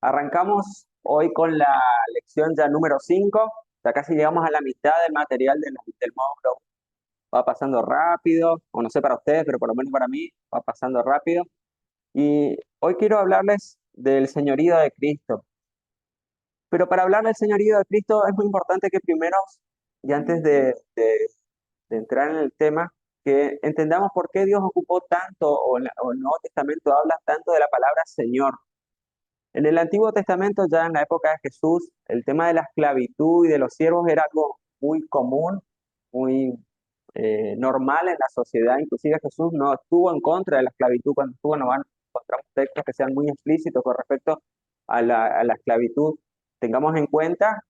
Arrancamos hoy con la lección ya número 5. Ya casi llegamos a la mitad del material del módulo. Va pasando rápido, o no sé para ustedes, pero por lo menos para mí va pasando rápido. Y hoy quiero hablarles del señorío de Cristo. Pero para hablar del señorío de Cristo es muy importante que primero, y antes de entrar en el tema, que entendamos por qué Dios ocupó tanto, o el Nuevo Testamento habla tanto de la palabra Señor. En el Antiguo Testamento, ya en la época de Jesús, el tema de la esclavitud y de los siervos era algo muy común, muy normal en la sociedad. Inclusive Jesús no estuvo en contra de la esclavitud. Cuando estuvo, no van, encontramos textos que sean muy explícitos con respecto a la esclavitud. Tengamos en cuenta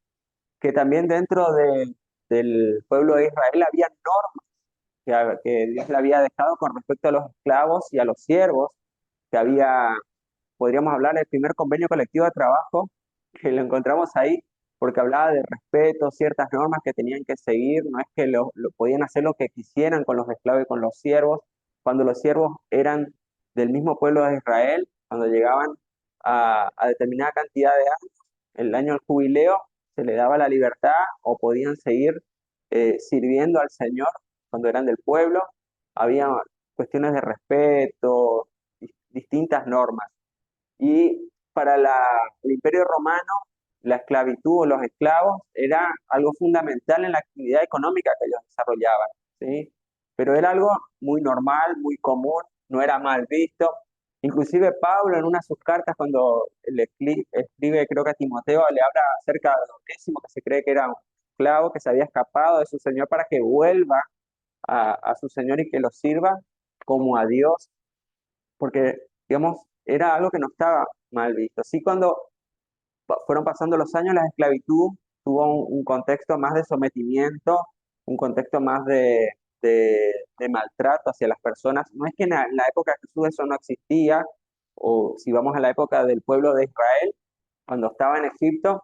que también del pueblo de Israel había normas que Dios le había dejado con respecto a los esclavos y a los siervos, que había, podríamos hablar del primer convenio colectivo de trabajo, que lo encontramos ahí, porque hablaba de respeto, ciertas normas que tenían que seguir. No es que podían hacer lo que quisieran con los esclavos y con los siervos. Cuando los siervos eran del mismo pueblo de Israel, cuando llegaban a determinada cantidad de años, el año del jubileo, se les daba la libertad o podían seguir sirviendo al Señor cuando eran del pueblo. Había cuestiones de respeto, distintas normas. Y para el Imperio Romano, la esclavitud o los esclavos era algo fundamental en la actividad económica que ellos desarrollaban, ¿sí? Pero era algo muy normal, muy común, no era mal visto. Inclusive Pablo en una de sus cartas, cuando escribe, creo que a Timoteo, le habla acerca de Onésimo, que se cree que era un esclavo que se había escapado de su señor para que vuelva a su señor y que lo sirva como a Dios, porque, digamos, era algo que no estaba mal visto. Así cuando fueron pasando los años, la esclavitud tuvo un contexto más de sometimiento, un contexto más de maltrato hacia las personas. No es que en la época de Jesús eso no existía, o si vamos a la época del pueblo de Israel, cuando estaba en Egipto,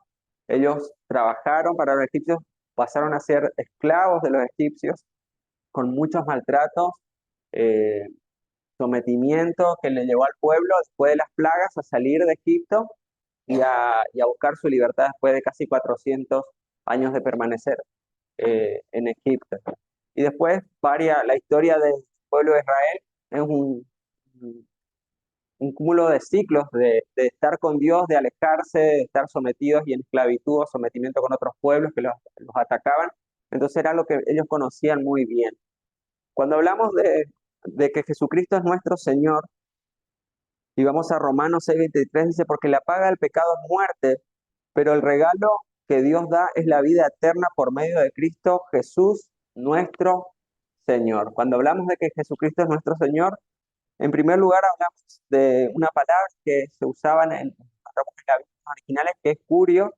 ellos trabajaron para los egipcios, pasaron a ser esclavos de los egipcios, con muchos maltratos, eh, sometimiento que le llevó al pueblo después de las plagas a salir de Egipto y a buscar su libertad después de casi 400 años de permanecer en Egipto. Y después la historia del pueblo de Israel es un cúmulo de ciclos de estar con Dios, de alejarse, de estar sometidos y en esclavitud o sometimiento con otros pueblos que los atacaban. Entonces era lo que ellos conocían muy bien. Cuando hablamos de que Jesucristo es nuestro Señor, y vamos a Romanos 6:23, dice, porque la paga del pecado es muerte, pero el regalo que Dios da es la vida eterna por medio de Cristo Jesús, nuestro Señor. Cuando hablamos de que Jesucristo es nuestro Señor, en primer lugar hablamos de una palabra que se usaba en las Biblias originales, que es curio,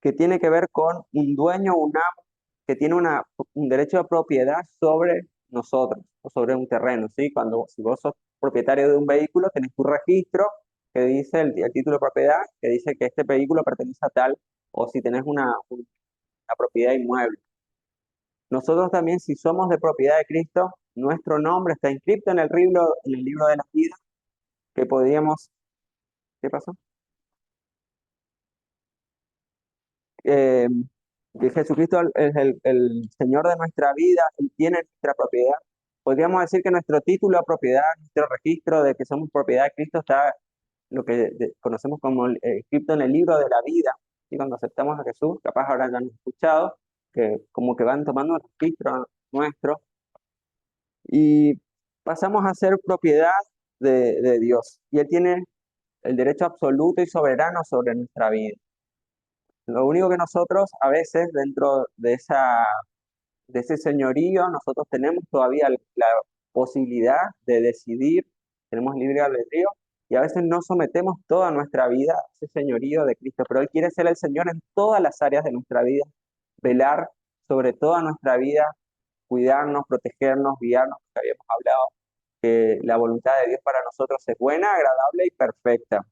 que tiene que ver con un dueño, un amo, que tiene un derecho de propiedad sobre nosotros o sobre un terreno, ¿sí? Si vos sos propietario de un vehículo, tenés tu registro que dice el título de propiedad, que dice que este vehículo pertenece a tal, o si tenés una propiedad inmueble. Nosotros también, si somos de propiedad de Cristo, nuestro nombre está inscrito en el libro de la vida, que podríamos, ¿qué pasó? eh, que Jesucristo es el Señor de nuestra vida, Él tiene nuestra propiedad. Podríamos decir que nuestro título de propiedad, nuestro registro de que somos propiedad de Cristo está lo que conocemos como escrito en el libro de la vida. Y cuando aceptamos a Jesús, capaz ahora ya han escuchado, que como que van tomando el registro nuestro y pasamos a ser propiedad de Dios. Y Él tiene el derecho absoluto y soberano sobre nuestra vida. Lo único que nosotros a veces dentro de ese señorío, nosotros tenemos todavía la posibilidad de decidir, tenemos libre albedrío y a veces no sometemos toda nuestra vida a ese señorío de Cristo, pero Él quiere ser el Señor en todas las áreas de nuestra vida, velar sobre toda nuestra vida, cuidarnos, protegernos, guiarnos, que habíamos hablado, que la voluntad de Dios para nosotros es buena, agradable y perfecta.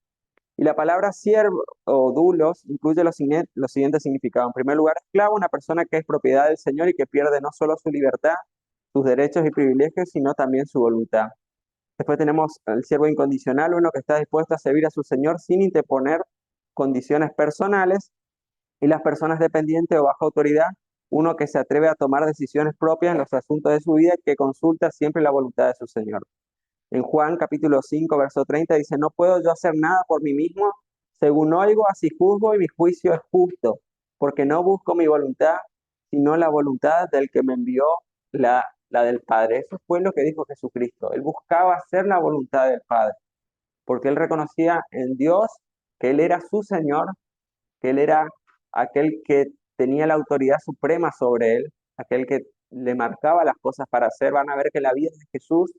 Y la palabra siervo o dulos incluye los siguientes significados. En primer lugar, esclavo, una persona que es propiedad del Señor y que pierde no solo su libertad, sus derechos y privilegios, sino también su voluntad. Después tenemos el siervo incondicional, uno que está dispuesto a servir a su Señor sin interponer condiciones personales, y las personas dependientes o bajo autoridad, uno que se atreve a tomar decisiones propias en los asuntos de su vida y que consulta siempre la voluntad de su Señor. En Juan capítulo 5, verso 30 dice, no puedo yo hacer nada por mí mismo, según oigo, así juzgo y mi juicio es justo, porque no busco mi voluntad, sino la voluntad del que me envió, la del Padre. Eso fue lo que dijo Jesucristo. Él buscaba hacer la voluntad del Padre, porque él reconocía en Dios que Él era su Señor, que Él era aquel que tenía la autoridad suprema sobre él, aquel que le marcaba las cosas para hacer. Van a ver que la vida de Jesús,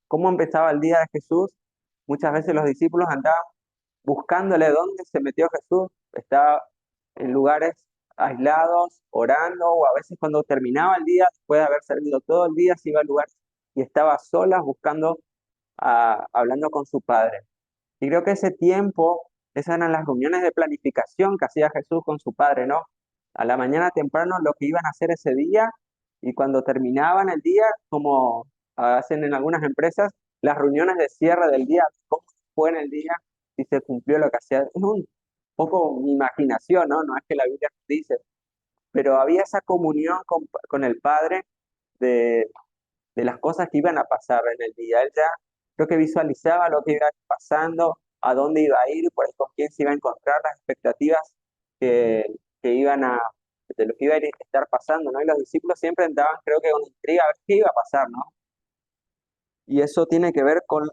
cómo empezaba el día de Jesús, muchas veces los discípulos andaban buscándole dónde se metió Jesús, estaba en lugares aislados, orando, o a veces cuando terminaba el día, después de haber servido todo el día, se iba al lugar y estaba sola buscando, hablando con su Padre. Y creo que ese tiempo, esas eran las reuniones de planificación que hacía Jesús con su Padre, ¿no? A la mañana temprano lo que iban a hacer ese día, y cuando terminaban el día, como hacen en algunas empresas, las reuniones de cierre del día, cómo fue en el día, si se cumplió lo que hacía. Es un poco mi imaginación, ¿no? No es que la Biblia nos dice, pero había esa comunión con el Padre de, de las cosas que iban a pasar en el día. Él ya creo que visualizaba lo que iba pasando, a dónde iba a ir, por ahí con quién se iba a encontrar, las expectativas que, que iban a, de lo que iba a estar pasando, ¿no? Y los discípulos siempre andaban, creo que con intriga, a ver qué iba a pasar, ¿no? Y eso tiene que ver con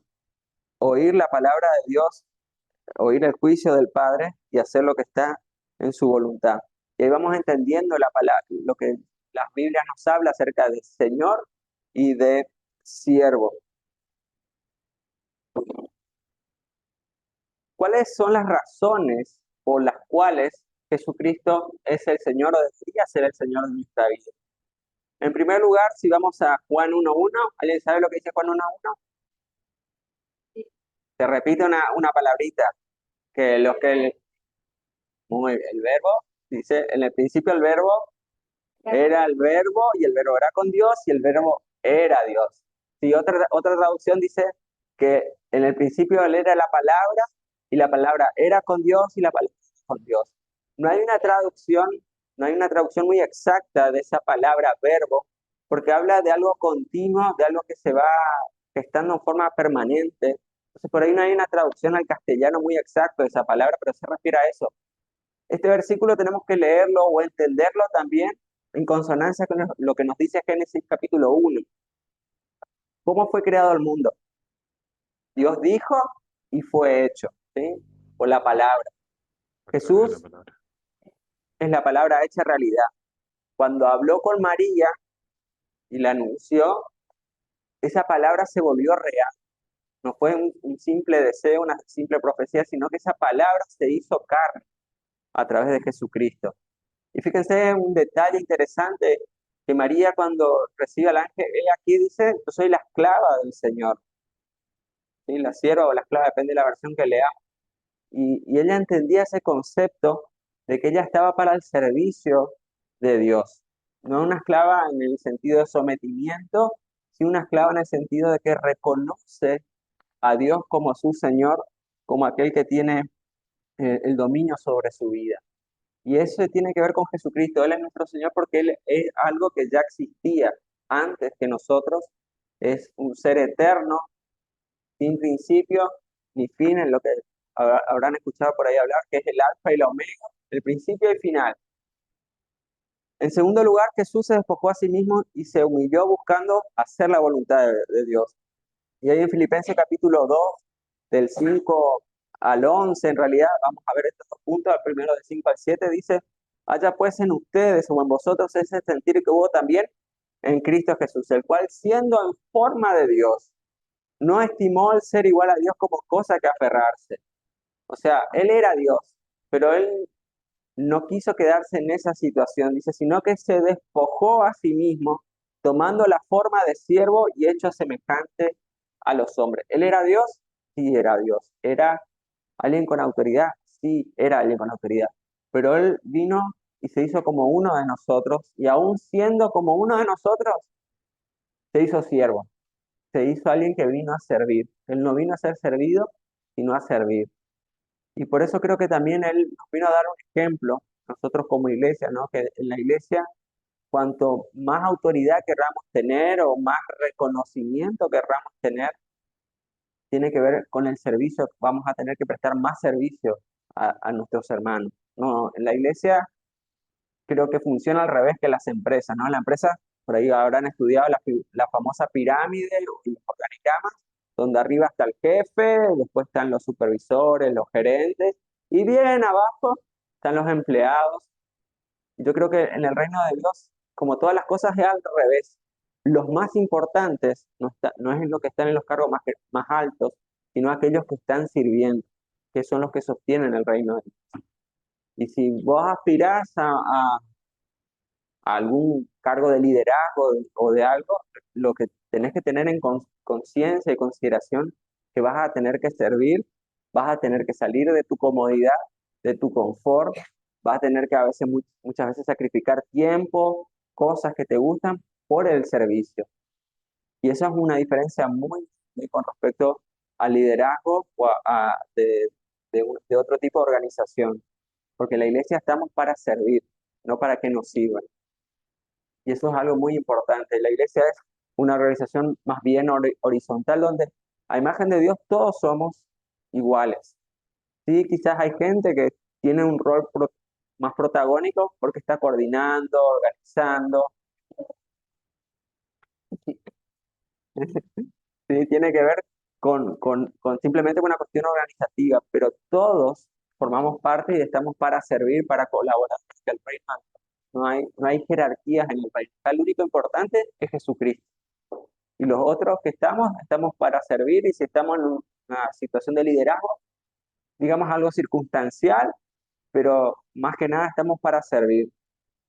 oír la palabra de Dios, oír el juicio del Padre y hacer lo que está en su voluntad. Y ahí vamos entendiendo la palabra, lo que las Biblias nos habla acerca de Señor y de siervo. ¿Cuáles son las razones por las cuales Jesucristo es el Señor o debería ser el Señor de nuestra vida? En primer lugar, si vamos a Juan 1.1, ¿alguien sabe lo que dice Juan 1.1? Se repite una palabrita, que los que el verbo, dice, en el principio el verbo era el verbo y el verbo era con Dios y el verbo era Dios. Si otra traducción dice que en el principio él era la palabra y la palabra era con Dios y la palabra era con Dios. No hay una traducción, no hay una traducción muy exacta de esa palabra verbo, porque habla de algo continuo, de algo que se va gestando en forma permanente. Entonces por ahí no hay una traducción al castellano muy exacta de esa palabra, pero se refiere a eso. Este versículo tenemos que leerlo o entenderlo también en consonancia con lo que nos dice Génesis capítulo 1. ¿Cómo fue creado el mundo? Dios dijo y fue hecho, ¿sí? Por la palabra. A través de la Jesús palabra. es la palabra hecha realidad. Cuando habló con María y la anunció, esa palabra se volvió real. No fue un simple deseo, una simple profecía, sino que esa palabra se hizo carne a través de Jesucristo. Y fíjense un detalle interesante, que María cuando recibe al ángel, ella aquí dice, yo soy la esclava del Señor, ¿sí? La sierva o la esclava, depende de la versión que leamos. Y ella entendía ese concepto de que ella estaba para el servicio de Dios. No una esclava en el sentido de sometimiento, sino una esclava en el sentido de que reconoce a Dios como su Señor, como aquel que tiene el dominio sobre su vida. Y eso tiene que ver con Jesucristo. Él es nuestro Señor porque Él es algo que ya existía antes que nosotros. Es un ser eterno, sin principio ni fin, en lo que habrán escuchado por ahí hablar, que es el alfa y la omega, el principio y el final. En segundo lugar, Jesús se despojó a sí mismo y se humilló buscando hacer la voluntad de Dios. Y ahí en Filipenses capítulo 2, del 5 al 11, en realidad, vamos a ver estos dos puntos, el primero del 5 al 7, dice, haya pues en ustedes o en vosotros ese sentir que hubo también en Cristo Jesús, el cual siendo en forma de Dios, no estimó el ser igual a Dios como cosa que aferrarse. O sea, Él era Dios, pero Él no quiso quedarse en esa situación, dice, sino que se despojó a sí mismo, tomando la forma de siervo y hecho semejante a los hombres. ¿Él era Dios? Sí, era Dios. ¿Era alguien con autoridad? Sí, era alguien con autoridad. Pero Él vino y se hizo como uno de nosotros, y aún siendo como uno de nosotros, se hizo siervo, se hizo alguien que vino a servir. Él no vino a ser servido, sino a servir. Y por eso creo que también Él nos vino a dar un ejemplo, nosotros como iglesia, ¿no? Que en la iglesia, cuanto más autoridad querramos tener o más reconocimiento querramos tener, tiene que ver con el servicio. Vamos a tener que prestar más servicio a nuestros hermanos. No, en la iglesia creo que funciona al revés que las empresas, ¿no? La empresa, por ahí habrán estudiado la famosa pirámide y los organigramas, donde arriba está el jefe, después están los supervisores, los gerentes, y bien abajo están los empleados. Yo creo que en el reino de Dios, como todas las cosas, es al revés. Los más importantes no es lo que están en los cargos más altos, sino aquellos que están sirviendo, que son los que sostienen el reino de Dios. Y si vos aspirás a algún cargo de liderazgo o de algo, lo que tenés que tener en conciencia y consideración que vas a tener que servir, vas a tener que salir de tu comodidad, de tu confort, vas a tener que a veces, muchas veces sacrificar tiempo, cosas que te gustan por el servicio. Y eso es una diferencia muy con respecto al liderazgo o de otro tipo de organización, porque en la iglesia estamos para servir, no para que nos sirvan. Y eso es algo muy importante. La iglesia es una organización más bien horizontal donde a imagen de Dios todos somos iguales. Sí, quizás hay gente que tiene un rol más protagónico porque está coordinando, organizando. Sí, tiene que ver con simplemente una cuestión organizativa, pero todos formamos parte y estamos para servir, para colaborar hacia el reino. No hay jerarquías en el reino. Acá el único importante es Jesucristo. Y los otros que estamos para servir y si estamos en una situación de liderazgo, digamos algo circunstancial, pero más que nada estamos para servir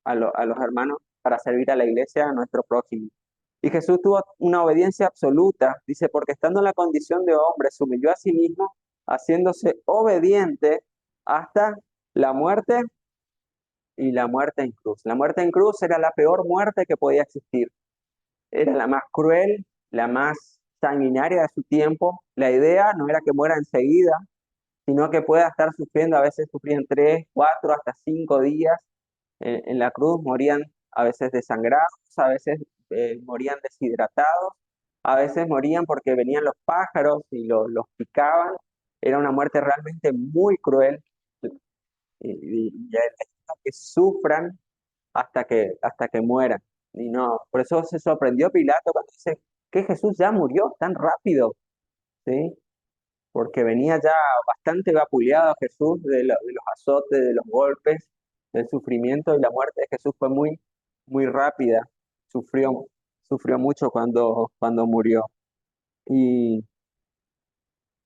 a los hermanos, para servir a la iglesia, a nuestro prójimo. Y Jesús tuvo una obediencia absoluta, dice, porque estando en la condición de hombre, se humilló a sí mismo, haciéndose obediente hasta la muerte y la muerte en cruz. La muerte en cruz era la peor muerte que podía existir. Era la más cruel, la más sanguinaria de su tiempo. La idea no era que muera enseguida, sino que pueda estar sufriendo, a veces sufrían 3, 4, hasta 5 días en la cruz, morían a veces desangrados, a veces morían deshidratados, a veces morían porque venían los pájaros y los picaban. Era una muerte realmente muy cruel y que sufran hasta que mueran. Y no, por eso se sorprendió Pilato cuando dice que Jesús ya murió tan rápido, ¿sí? Porque venía ya bastante vapuleado Jesús de los azotes, de los golpes, del sufrimiento y la muerte de Jesús fue muy rápida. Sufrió mucho cuando murió. Y,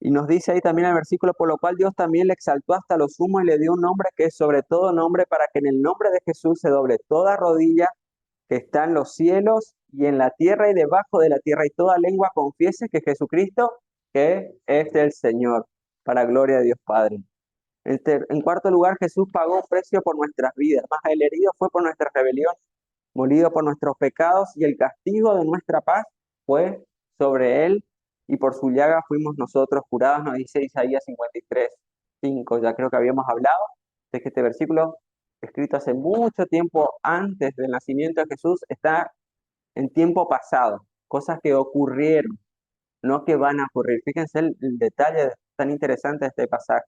y nos dice ahí también el versículo, por lo cual Dios también le exaltó hasta lo sumo y le dio un nombre que es sobre todo nombre, para que en el nombre de Jesús se doble toda rodilla que está en los cielos y en la tierra y debajo de la tierra, y toda lengua confiese que Jesucristo que es el Señor, para gloria de Dios Padre. En cuarto lugar, Jesús pagó un precio por nuestras vidas, más el herido fue por nuestras rebeliones, molido por nuestros pecados, y el castigo de nuestra paz fue sobre él, y por su llaga fuimos nosotros curados, nos dice Isaías 53:5. Ya creo que habíamos hablado de que este versículo, escrito hace mucho tiempo antes del nacimiento de Jesús, está en tiempo pasado, cosas que ocurrieron, no que van a ocurrir. Fíjense el detalle tan interesante de este pasaje.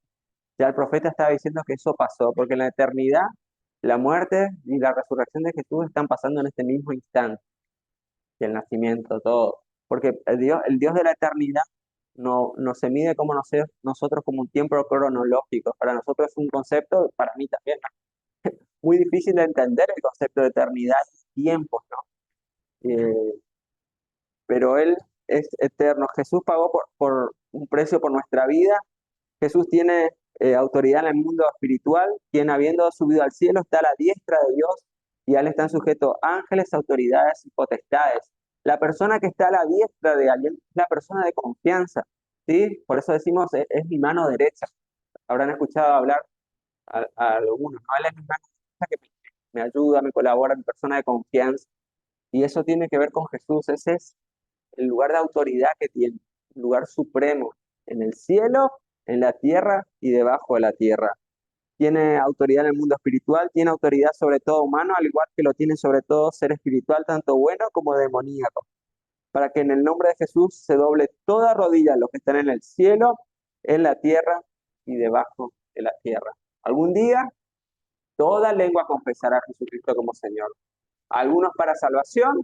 Ya el profeta estaba diciendo que eso pasó, porque en la eternidad, la muerte y la resurrección de Jesús están pasando en este mismo instante, y el nacimiento, todo. Porque el Dios de la eternidad no se mide como nosotros como un tiempo cronológico. Para nosotros es un concepto, para mí también, ¿no? Muy difícil de entender el concepto de eternidad y tiempos, ¿no? Eh, pero Él es eterno. Jesús pagó por un precio por nuestra vida. Jesús tiene autoridad en el mundo espiritual, quien habiendo subido al cielo está a la diestra de Dios y a él están sujetos ángeles, autoridades y potestades. La persona que está a la diestra de alguien es la persona de confianza, ¿sí? Por eso decimos, es mi mano derecha. Habrán escuchado hablar a algunos, ¿no? Él es mi mano derecha que me ayuda, me colabora, mi persona de confianza. Y eso tiene que ver con Jesús. Ese es el lugar de autoridad que tiene, un lugar supremo en el cielo en la tierra y debajo de la tierra. Tiene autoridad en el mundo espiritual, tiene autoridad sobre todo humano, al igual que lo tiene sobre todo ser espiritual, tanto bueno como demoníaco, para que en el nombre de Jesús se doble toda rodilla, los que están en el cielo, en la tierra y debajo de la tierra. Algún día toda lengua confesará a Jesucristo como Señor. Algunos para salvación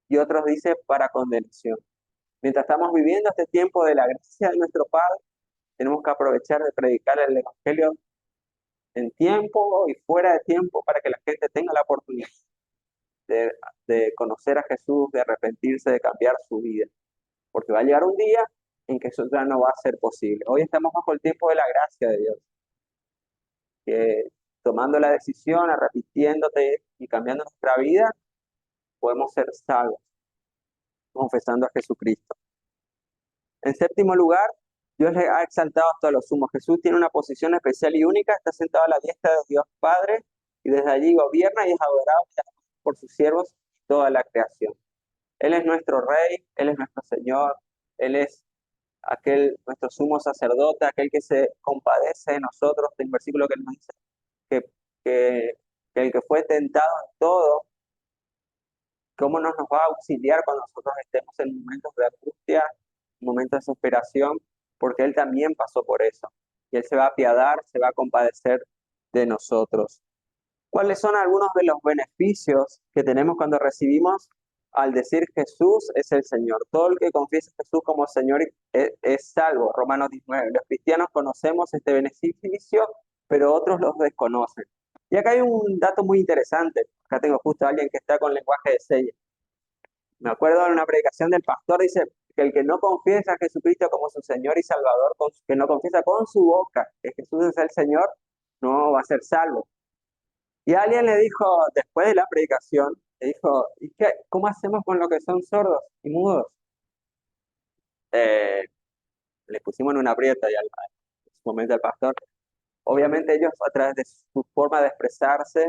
y otros dice para condenación. Mientras estamos viviendo este tiempo de la gracia de nuestro Padre, tenemos que aprovechar de predicar el Evangelio en tiempo y fuera de tiempo para que la gente tenga la oportunidad de, de conocer a Jesús, de arrepentirse, de cambiar su vida. Porque va a llegar un día en que eso ya no va a ser posible. Hoy estamos bajo el tiempo de la gracia de Dios, que tomando la decisión, arrepintiéndote y cambiando nuestra vida, podemos ser salvos, confesando a Jesucristo. En séptimo lugar, Dios le ha exaltado hasta lo sumo. Jesús tiene una posición especial y única, está sentado a la diestra de Dios Padre y desde allí gobierna y es adorado por sus siervos toda la creación. Él es nuestro Rey, Él es nuestro Señor, Él es nuestro sumo sacerdote, aquel que se compadece de nosotros. Hay un versículo que nos dice que, que, que el que fue tentado en todo, ¿cómo no nos va a auxiliar cuando nosotros estemos en momentos de angustia, en momentos de desesperación? Porque Él también pasó por eso. Y Él se va a apiadar, se va a compadecer de nosotros. ¿Cuáles son algunos de los beneficios que tenemos cuando recibimos al decir Jesús es el Señor? Todo el que confiesa a Jesús como Señor es salvo. Romanos 19. Los cristianos conocemos este beneficio, pero otros los desconocen. Y acá hay un dato muy interesante. Acá tengo justo a alguien que está con lenguaje de señas. Me acuerdo en una predicación del pastor, dice que el que no confiesa a Jesucristo como su Señor y Salvador, que no confiesa con su boca que Jesús es el Señor, no va a ser salvo. Y alguien le dijo, después de la predicación, le dijo, ¿y qué, cómo hacemos con los que son sordos y mudos? Eh, Le pusimos en una aprieta y en su momento el pastor. Obviamente ellos a través de su forma de expresarse,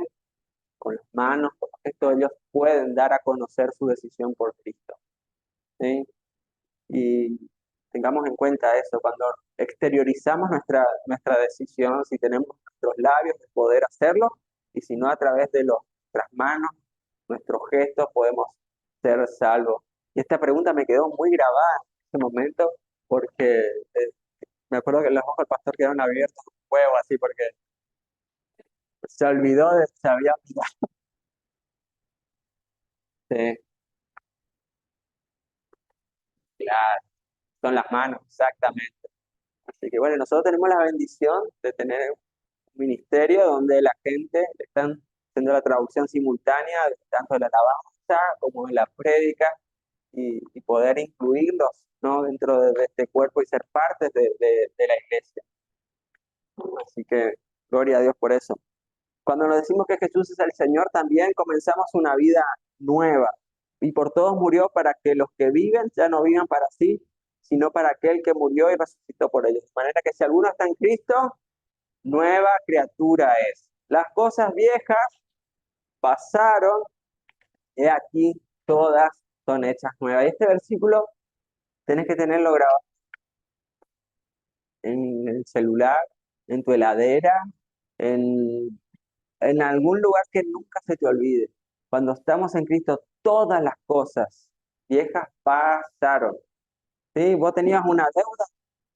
con las manos, con los gestos, ellos pueden dar a conocer su decisión por Cristo. ¿Sí? Y tengamos en cuenta eso, cuando exteriorizamos nuestra decisión, si tenemos nuestros labios de poder hacerlo, y si no a través de nuestras manos, nuestros gestos, podemos ser salvos. Y esta pregunta me quedó muy grabada en ese momento, porque me acuerdo que los ojos del pastor quedaron abiertos, un huevo así, porque se olvidó de, se había olvidado. Sí, claro, son las manos, exactamente. Así que bueno, nosotros tenemos la bendición de tener ministerio donde la gente están haciendo la traducción simultánea tanto de la alabanza como de la prédica y poder incluirlos, ¿no? dentro de este cuerpo y ser parte de la iglesia. Así que gloria a Dios por eso. Cuando nos decimos que Jesús es el Señor, también comenzamos una vida nueva. Y por todos murió para que los que viven ya no vivan para sí, sino para aquel que murió y resucitó por ellos. De manera que si alguno está en Cristo, nueva criatura es. Las cosas viejas pasaron, he aquí, todas son hechas nuevas. Y este versículo tenés que tenerlo grabado en el celular, en tu heladera, en, en algún lugar que nunca se te olvide. Cuando estamos en Cristo, todas las cosas viejas pasaron. ¿Sí? Vos tenías una deuda,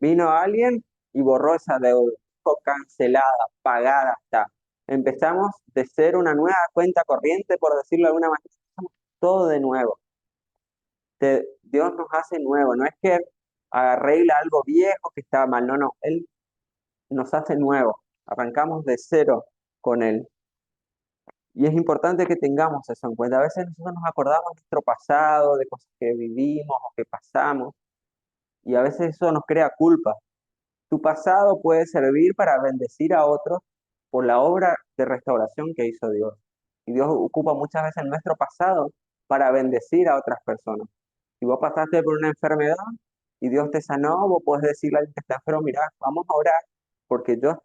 vino alguien y borró esa deuda. Dijo, cancelada, pagada está. Empezamos de ser una nueva cuenta corriente, por decirlo de alguna manera, empezamos todo de nuevo. Dios nos hace nuevo, no es que arregla algo viejo que estaba mal, no, no, Él nos hace nuevo, arrancamos de cero con Él. Y es importante que tengamos eso en cuenta. A veces nosotros nos acordamos de nuestro pasado, de cosas que vivimos o que pasamos, y a veces eso nos crea culpa. Tu pasado puede servir para bendecir a otros por la obra de restauración que hizo Dios. Y Dios ocupa muchas veces nuestro pasado para bendecir a otras personas. Si vos pasaste por una enfermedad y Dios te sanó, vos podés decirle a alguien que está enfermo, mirá, vamos a orar, porque yo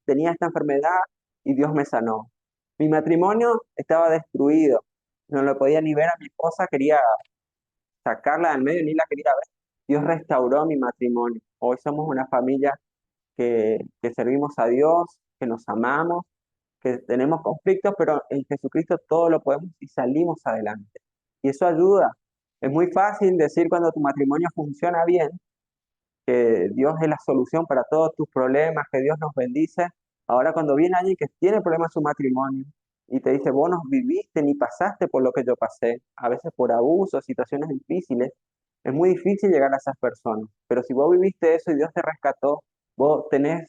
tenía esta enfermedad y Dios me sanó. Mi matrimonio estaba destruido, no lo podía ni ver a mi esposa, quería sacarla del medio, ni la quería ver. Dios restauró mi matrimonio. Hoy somos una familia que servimos a Dios, que nos amamos, que tenemos conflictos, pero en Jesucristo todo lo podemos y salimos adelante. Y eso ayuda. Es muy fácil decir cuando tu matrimonio funciona bien, que Dios es la solución para todos tus problemas, que Dios nos bendice. Ahora cuando viene alguien que tiene problemas en su matrimonio y te dice, vos no viviste ni pasaste por lo que yo pasé, a veces por abusos, situaciones difíciles, es muy difícil llegar a esas personas. Pero si vos viviste eso y Dios te rescató, vos tenés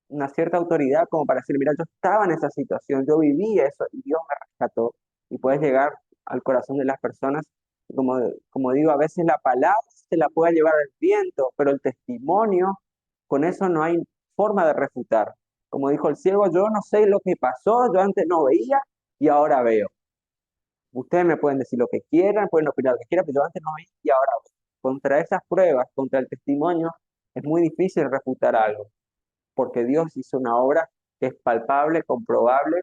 una cierta autoridad como para decir, mira, yo estaba en esa situación, yo viví eso y Dios me rescató. Y puedes llegar al corazón de las personas. Y como digo, a veces la palabra se la puede llevar el viento, pero el testimonio, con eso no hay forma de refutar. Como dijo el ciego, yo no sé lo que pasó, yo antes no veía y ahora veo. Ustedes me pueden decir lo que quieran, pueden opinar lo que quieran, pero yo antes no veía y ahora veo. Contra esas pruebas, contra el testimonio, es muy difícil refutar algo porque Dios hizo una obra que es palpable, comprobable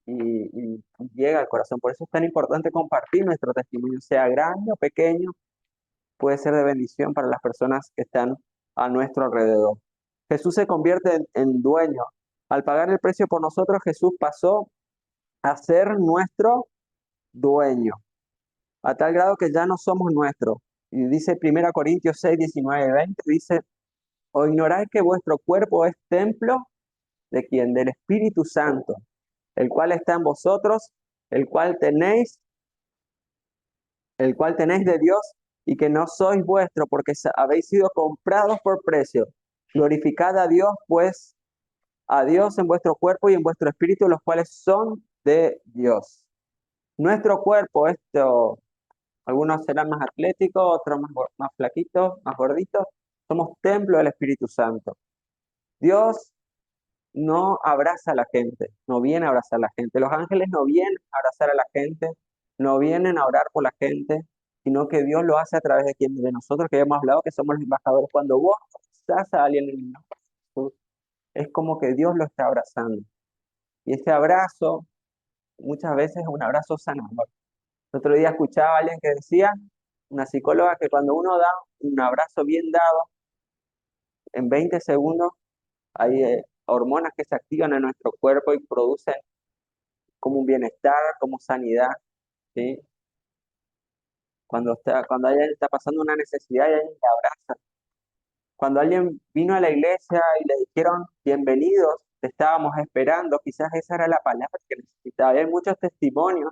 y llega al corazón. Por eso es tan importante compartir nuestro testimonio, sea grande o pequeño, puede ser de bendición para las personas que están a nuestro alrededor. Jesús se convierte en dueño. Al pagar el precio por nosotros, Jesús pasó a ser nuestro dueño, a tal grado que ya no somos nuestros. Y dice 1 Corintios 6, 19 y 20, dice, ¿o ignoráis que vuestro cuerpo es templo de quién? Del Espíritu Santo, el cual está en vosotros, el cual tenéis, el cual tenéis de Dios y que no sois vuestro porque habéis sido comprados por precio. Glorificad a Dios, pues, a Dios en vuestro cuerpo y en vuestro espíritu, los cuales son de Dios. Nuestro cuerpo, algunos serán más atléticos, otros más flaquitos, más gorditos, somos templo del Espíritu Santo. Dios no abraza a la gente, no viene a abrazar a la gente. Los ángeles no vienen a abrazar a la gente, no vienen a orar por la gente, sino que Dios lo hace a través de quien, de nosotros que hemos hablado, que somos los embajadores. Cuando vos abrazás a alguien en el nombre de Jesús, es como que Dios lo está abrazando. Y ese abrazo muchas veces es un abrazo sanador. El otro día escuchaba a alguien que decía, una psicóloga, que cuando uno da un abrazo bien dado, en 20 segundos hay hormonas que se activan en nuestro cuerpo y producen como un bienestar, como sanidad, ¿sí? Cuando alguien está pasando una necesidad y alguien le abraza. Cuando alguien vino a la iglesia y le dijeron, bienvenidos, te estábamos esperando, quizás esa era la palabra que necesitaba. Y hay muchos testimonios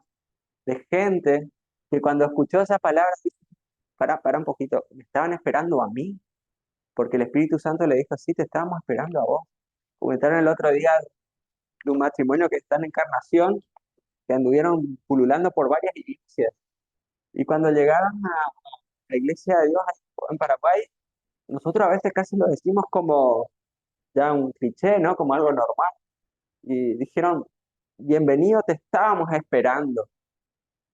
de gente que cuando escuchó esa palabra, dice, para un poquito, me estaban esperando a mí, porque el Espíritu Santo le dijo, sí, te estábamos esperando a vos. Comentaron el otro día de un matrimonio que está en Encarnación, que anduvieron pululando por varias iglesias. Y cuando llegaron a la iglesia de Dios en Paraguay, nosotros a veces casi lo decimos como ya un cliché, ¿no? Como algo normal. Y dijeron, bienvenido, te estábamos esperando.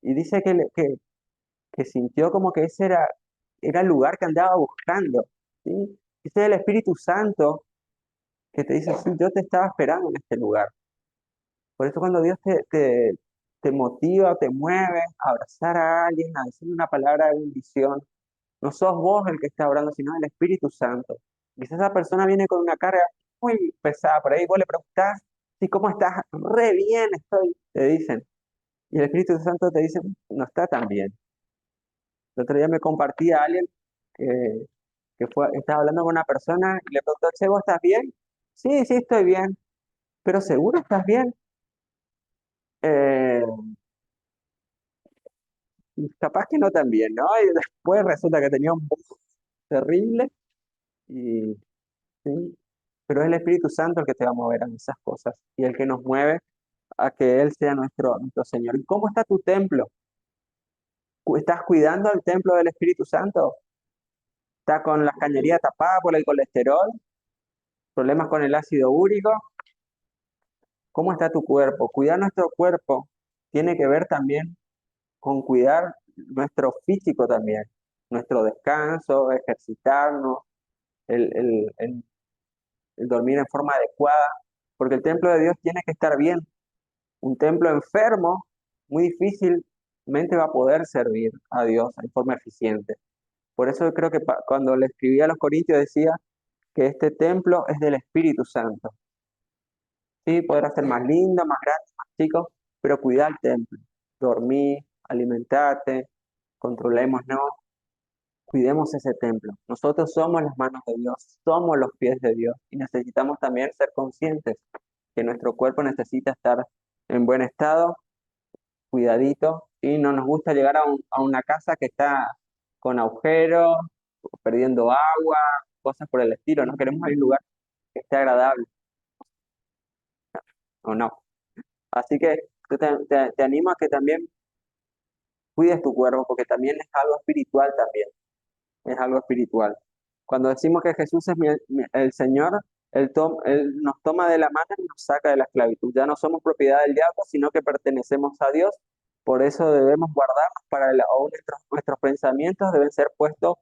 Y dice que sintió como que ese era el lugar que andaba buscando, ¿sí? Ese es el Espíritu Santo que te dice, sí, yo te estaba esperando en este lugar. Por eso cuando Dios te motiva, te mueve a abrazar a alguien, a decirle una palabra de bendición, no sos vos el que está orando, sino el Espíritu Santo. Quizás esa persona viene con una carga muy pesada por ahí, vos le preguntás, sí, ¿cómo estás? Re bien estoy, te dicen. Y el Espíritu Santo te dice, no está tan bien. El otro día me compartía a alguien que, estaba hablando con una persona y le preguntó, che, ¿vos estás bien? Sí, sí, estoy bien. ¿Pero seguro estás bien? Eh, Capaz que no tan bien, ¿no? Y después resulta que tenía un voz terrible y sí, pero es el Espíritu Santo el que te va a mover en esas cosas y el que nos mueve a que Él sea nuestro Señor. ¿Y cómo está tu templo? ¿Estás cuidando el templo del Espíritu Santo? ¿Está con la cañería tapada por el colesterol? ¿Problemas con el ácido úrico? ¿Cómo está tu cuerpo? Cuidar nuestro cuerpo tiene que ver también con cuidar nuestro físico también, nuestro descanso, ejercitarnos, el, el, el el dormir en forma adecuada, porque el templo de Dios tiene que estar bien. Un templo enfermo, muy difícilmente va a poder servir a Dios en forma eficiente. Por eso yo creo que cuando le escribía a los Corintios decía que este templo es del Espíritu Santo. Sí, podrá ser más lindo, más grande, más chico, pero cuida el templo. Dormir, alimentarte, controlémonos, cuidemos ese templo. Nosotros somos las manos de Dios, somos los pies de Dios y necesitamos también ser conscientes que nuestro cuerpo necesita estar en buen estado, cuidadito, y no nos gusta llegar a una casa que está con agujeros, perdiendo agua, cosas por el estilo. No queremos ir a un lugar que esté agradable, ¿o no? Así que te animo a que también cuides tu cuerpo, porque también es algo espiritual también, es algo espiritual. Cuando decimos que Jesús es el Señor, Él nos toma de la mano y nos saca de la esclavitud. Ya no somos propiedad del diablo, sino que pertenecemos a Dios. Por eso debemos guardarnos para aún nuestros pensamientos deben ser puestos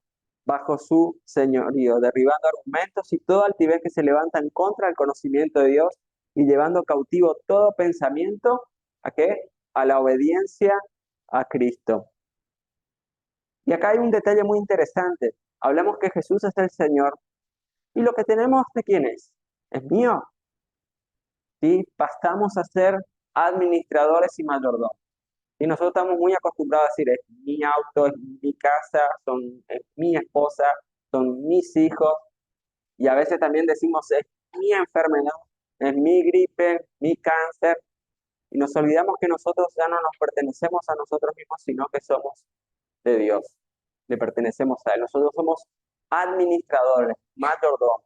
bajo su señorío, derribando argumentos y toda altivez que se levanta en contra del conocimiento de Dios y llevando cautivo todo pensamiento, ¿a qué? A la obediencia a Cristo. Y acá hay un detalle muy interesante. Hablamos que Jesús es el Señor. ¿Y lo que tenemos de quién es? Es mío. ¿Sí? Pasamos a ser administradores y mayordomos. Y nosotros estamos muy acostumbrados a decir, es mi auto, es mi casa, es mi esposa, son mis hijos. Y a veces también decimos, es mi enfermedad, es mi gripe, mi cáncer. Y nos olvidamos que nosotros ya no nos pertenecemos a nosotros mismos, sino que somos de Dios. Le pertenecemos a Él. Nosotros somos administradores, mayordomos.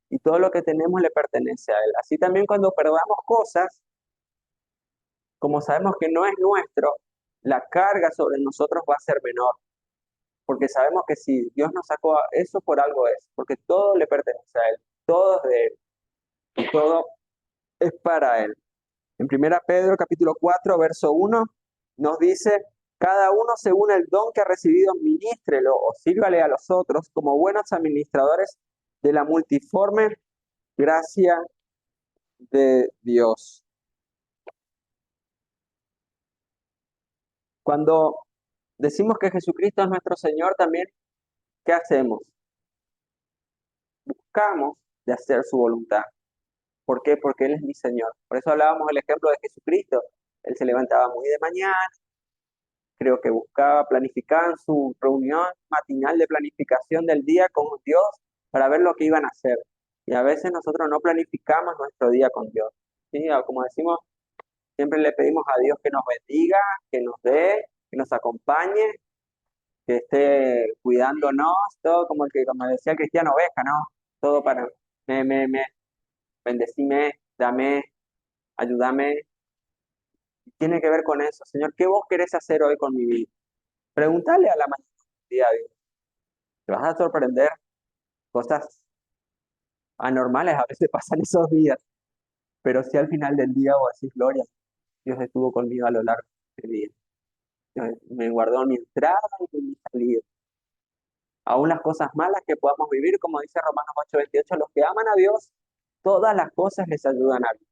Y todo lo que tenemos le pertenece a Él. Así también cuando perdamos cosas, como sabemos que no es nuestro, la carga sobre nosotros va a ser menor. Porque sabemos que si Dios nos sacó eso por algo es, porque todo le pertenece a Él, todo es de Él, y todo es para Él. En 1 Pedro capítulo 4, verso 1, nos dice, cada uno según el don que ha recibido, ministrelo o sírvale a los otros como buenos administradores de la multiforme gracia de Dios. Cuando decimos que Jesucristo es nuestro Señor, también, ¿qué hacemos? Buscamos de hacer su voluntad. ¿Por qué? Porque Él es mi Señor. Por eso hablábamos del ejemplo de Jesucristo. Él se levantaba muy de mañana, creo que buscaba, planificaban su reunión matinal de planificación del día con Dios para ver lo que iban a hacer. Y a veces nosotros no planificamos nuestro día con Dios. ¿Sí? Como decimos, siempre le pedimos a Dios que nos bendiga, que nos dé, que nos acompañe, que esté cuidándonos, todo como decía el cristiano oveja, ¿no? Todo para, me, bendecime, dame, ayúdame. Tiene que ver con eso. Señor, ¿qué vos querés hacer hoy con mi vida? Pregúntale a la mañana del día a Dios. Te vas a sorprender, cosas anormales a veces pasan esos días, pero si al final del día vos decís, Gloria, Dios estuvo conmigo a lo largo del día. Dios me guardó en mi entrada y en mi salida. Aún las cosas malas que podamos vivir, como dice Romanos 8:28, los que aman a Dios, todas las cosas les ayudan a bien.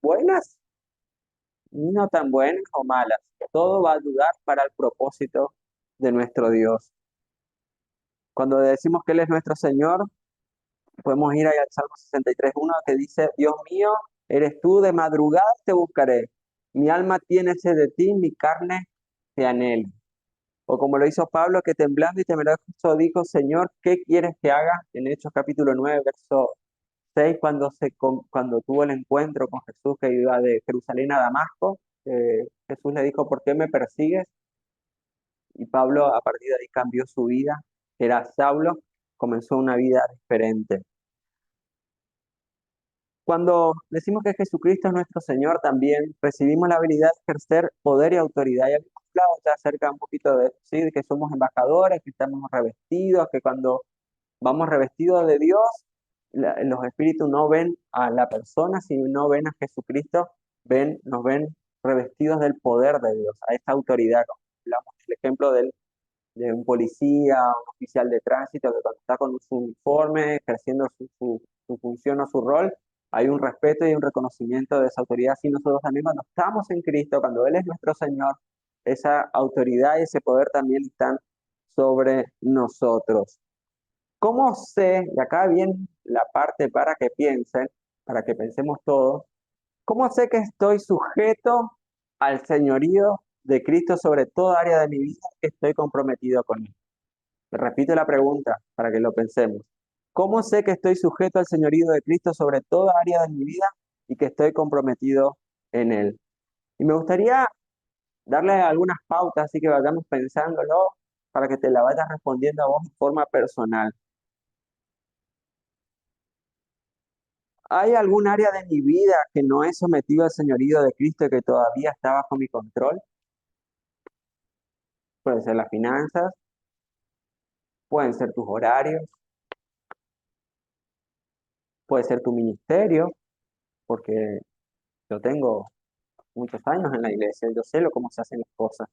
Buenas, no tan buenas o malas. Todo va a ayudar para el propósito de nuestro Dios. Cuando decimos que Él es nuestro Señor, podemos ir ahí al Salmo 63:1 que dice, Dios mío, eres tú, de madrugada te buscaré. Mi alma tiene sed de ti, mi carne te anhela. O como lo hizo Pablo, que temblando y temeroso dijo, Señor, ¿qué quieres que haga? En Hechos capítulo 9, verso 6, cuando tuvo el encuentro con Jesús que iba de Jerusalén a Damasco, Jesús le dijo, ¿por qué me persigues? Y Pablo a partir de ahí cambió su vida, era Saulo, comenzó una vida diferente. Cuando decimos que Jesucristo es nuestro Señor, también recibimos la habilidad de ejercer poder y autoridad. Ya hemos hablado ya acerca un poquito de eso, ¿sí? De que somos embajadores, que estamos revestidos, que cuando vamos revestidos de Dios, los espíritus no ven a la persona, sino ven a Jesucristo, nos ven revestidos del poder de Dios, a esta autoridad. Como hablamos del ejemplo de un policía, un oficial de tránsito, que cuando está con su uniforme, ejerciendo su función o su rol, hay un respeto y un reconocimiento de esa autoridad. Así nosotros también cuando estamos en Cristo, cuando Él es nuestro Señor, esa autoridad y ese poder también están sobre nosotros. ¿Cómo sé? Y acá bien la parte para que piensen, para que pensemos todos. ¿Cómo sé que estoy sujeto al señorío de Cristo sobre toda área de mi vida que estoy comprometido con Él? Te repito la pregunta para que lo pensemos. ¿Cómo sé que estoy sujeto al señorío de Cristo sobre toda área de mi vida y que estoy comprometido en Él? Y me gustaría darle algunas pautas, así que vayamos pensándolo para que te la vayas respondiendo a vos de forma personal. ¿Hay algún área de mi vida que no he sometido al señorío de Cristo y que todavía está bajo mi control? Pueden ser las finanzas, pueden ser tus horarios, puede ser tu ministerio, porque yo tengo muchos años en la iglesia, yo sé cómo se hacen las cosas.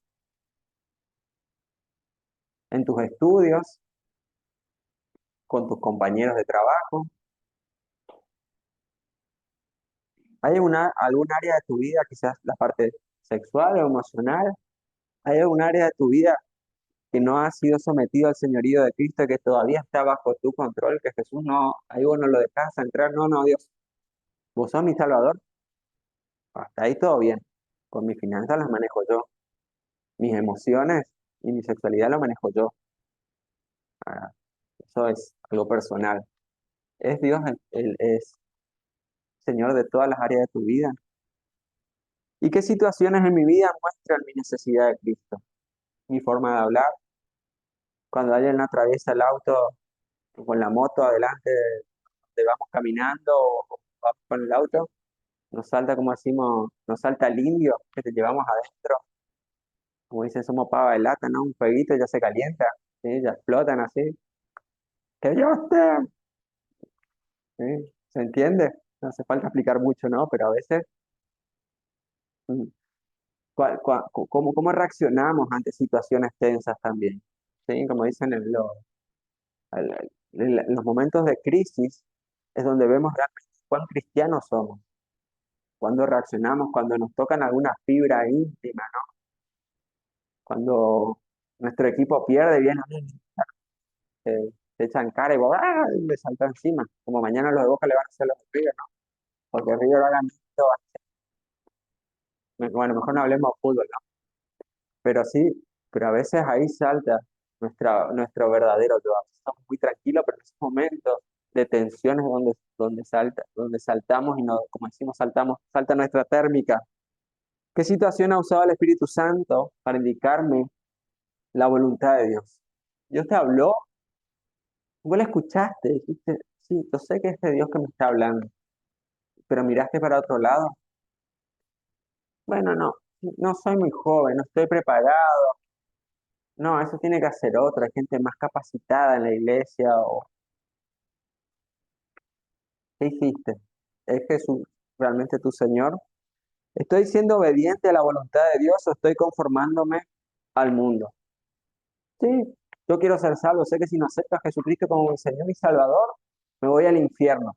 En tus estudios, con tus compañeros de trabajo. ¿Hay algún área de tu vida, quizás la parte sexual o emocional? ¿Hay algún área de tu vida que no ha sido sometido al señorío de Cristo, que todavía está bajo tu control, que Jesús no, ahí vos no lo dejas entrar? No, no, Dios, vos sos mi Salvador, hasta ahí todo bien. Con mis finanzas las manejo yo, mis emociones y mi sexualidad lo manejo yo. Ah, eso es algo personal. Es Dios, Él es Señor de todas las áreas de tu vida. ¿Y qué situaciones en mi vida muestran mi necesidad de Cristo? Mi forma de hablar, cuando alguien atraviesa el auto con la moto adelante, de vamos caminando o vamos con el auto, nos salta, como decimos, nos salta el indio que te llevamos adentro. Como dicen, somos pava de lata, ¿no? Un fueguito ya se calienta, ¿sí? Ya explotan así. ¡Que Dios te! ¿Sí? ¿Se entiende? No hace falta explicar mucho, ¿no? Pero a veces, mm, ¿cómo reaccionamos ante situaciones tensas también? ¿Sí? Como dicen en los momentos de crisis, es donde vemos realmente cuán cristianos somos, cuando reaccionamos, cuando nos tocan alguna fibra íntima, ¿no? Cuando nuestro equipo pierde, viene alguien, se echan cara y vos, ¡ah! Le salta encima. Como mañana los de Boca le van a hacer los de River, ¿no? Porque River va ganando. Bueno, mejor no hablemos de fútbol, ¿no? Pero sí, pero a veces ahí salta nuestro verdadero yo. A veces estamos muy tranquilos, pero en esos momentos de tensiones donde saltamos y no, como decimos, salta nuestra térmica. ¿Qué situación ha usado el Espíritu Santo para indicarme la voluntad de Dios? Dios te habló, vos la escuchaste, dijiste, sí, yo sé que es de Dios que me está hablando, pero miraste para otro lado. Bueno, no, no soy muy joven, no estoy preparado. No, eso tiene que hacer otra, gente más capacitada en la iglesia. ¿O qué hiciste? ¿Es Jesús realmente tu Señor? ¿Estoy siendo obediente a la voluntad de Dios o estoy conformándome al mundo? Sí, yo quiero ser salvo. Sé que si no acepto a Jesucristo como mi Señor y Salvador, me voy al infierno.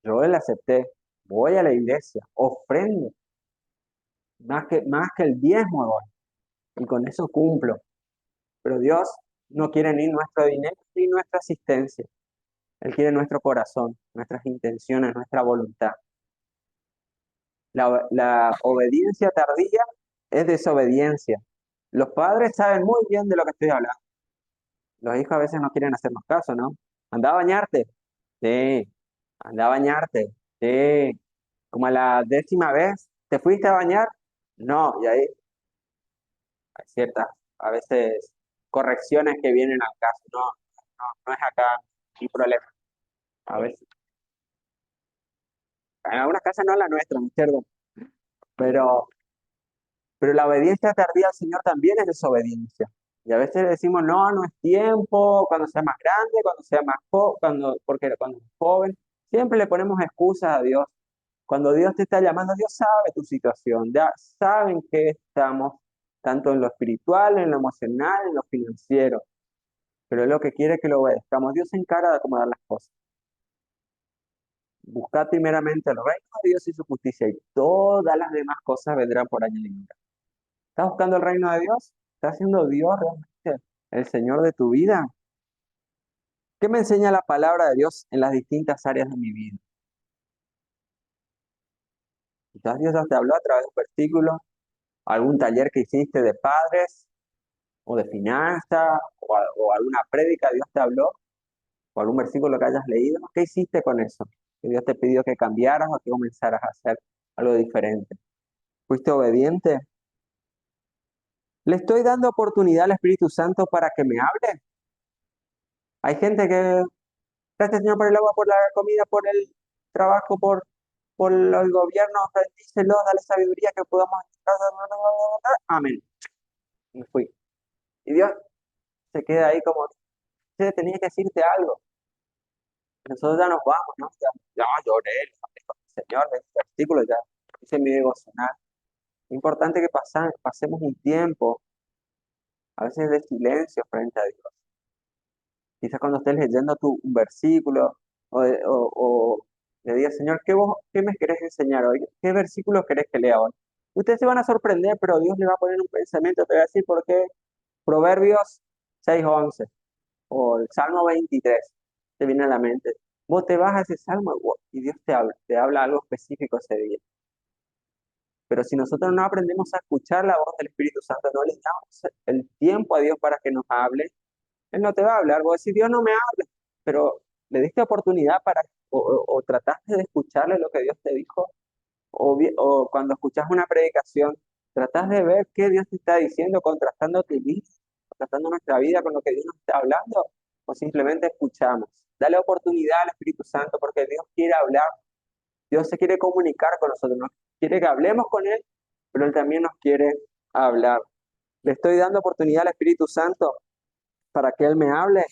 Yo le acepté, voy a la iglesia, ofrendo, más que el diezmo doy, y con eso cumplo. Pero Dios no quiere ni nuestro dinero ni nuestra asistencia. Él quiere nuestro corazón, nuestras intenciones, nuestra voluntad. La obediencia tardía es desobediencia. Los padres saben muy bien de lo que estoy hablando. Los hijos a veces no quieren hacernos caso, ¿no? Anda a bañarte. Sí. Anda a bañarte. Sí. Como a la 10ª vez, ¿te fuiste a bañar? No. Y ahí hay ciertas, a veces, correcciones que vienen al caso. No, no, no es acá mi problema. A veces, en algunas casas no es la nuestra, ¿no es cierto? Pero Pero la obediencia tardía al Señor también es desobediencia. Y a veces decimos, no, no es tiempo, cuando sea más grande, cuando sea más joven, porque cuando es joven, siempre le ponemos excusas a Dios. Cuando Dios te está llamando, Dios sabe tu situación, ya saben que estamos tanto en lo espiritual, en lo emocional, en lo financiero, pero es lo que quiere que lo obedezcamos. Dios se encarga de acomodar las cosas. Buscad primeramente el reino de Dios y su justicia, y todas las demás cosas vendrán por añadidura. ¿Estás buscando el reino de Dios? ¿Estás siendo Dios realmente el Señor de tu vida? ¿Qué me enseña la palabra de Dios en las distintas áreas de mi vida? Quizás Dios ya te habló a través de un versículo, algún taller que hiciste de padres o de finanzas o alguna prédica, Dios te habló, o algún versículo que hayas leído. ¿Qué hiciste con eso? Que Dios te pidió que cambiaras o que comenzaras a hacer algo diferente. ¿Fuiste obediente? ¿Le estoy dando oportunidad al Espíritu Santo para que me hable? Hay gente que, gracias Señor por el agua, por la comida, por el trabajo, por el gobierno, bendícelo, dale sabiduría que podamos. Amén. Me fui. Y Dios se queda ahí como, "Che, tenía que decirte algo. Nosotros ya nos vamos, ¿no? Ya lloré, Señor, de este artículo ya hice mi devocional. Es importante que pasemos un tiempo, a veces de silencio frente a Dios. Quizás cuando estés leyendo un versículo o le digas, Señor, ¿qué me querés enseñar hoy? ¿Qué versículo querés que lea hoy? Ustedes se van a sorprender, pero Dios le va a poner un pensamiento, te va a decir por qué Proverbios 6:11 o el Salmo 23 te viene a la mente. Vos te vas a ese salmo y Dios te habla algo específico ese día. Pero si nosotros no aprendemos a escuchar la voz del Espíritu Santo, no le damos el tiempo a Dios para que nos hable, Él no te va a hablar. Vos decís, Dios no me habla, pero le diste oportunidad o trataste de escucharle lo que Dios te dijo, o cuando escuchas una predicación, tratás de ver qué Dios te está diciendo, contrastando tu vida, contrastando nuestra vida con lo que Dios nos está hablando, o simplemente escuchamos. Dale oportunidad al Espíritu Santo porque Dios quiere hablar, Dios se quiere comunicar con nosotros, ¿no? Quiere que hablemos con Él, pero Él también nos quiere hablar. Le estoy dando oportunidad al Espíritu Santo para que Él me hable.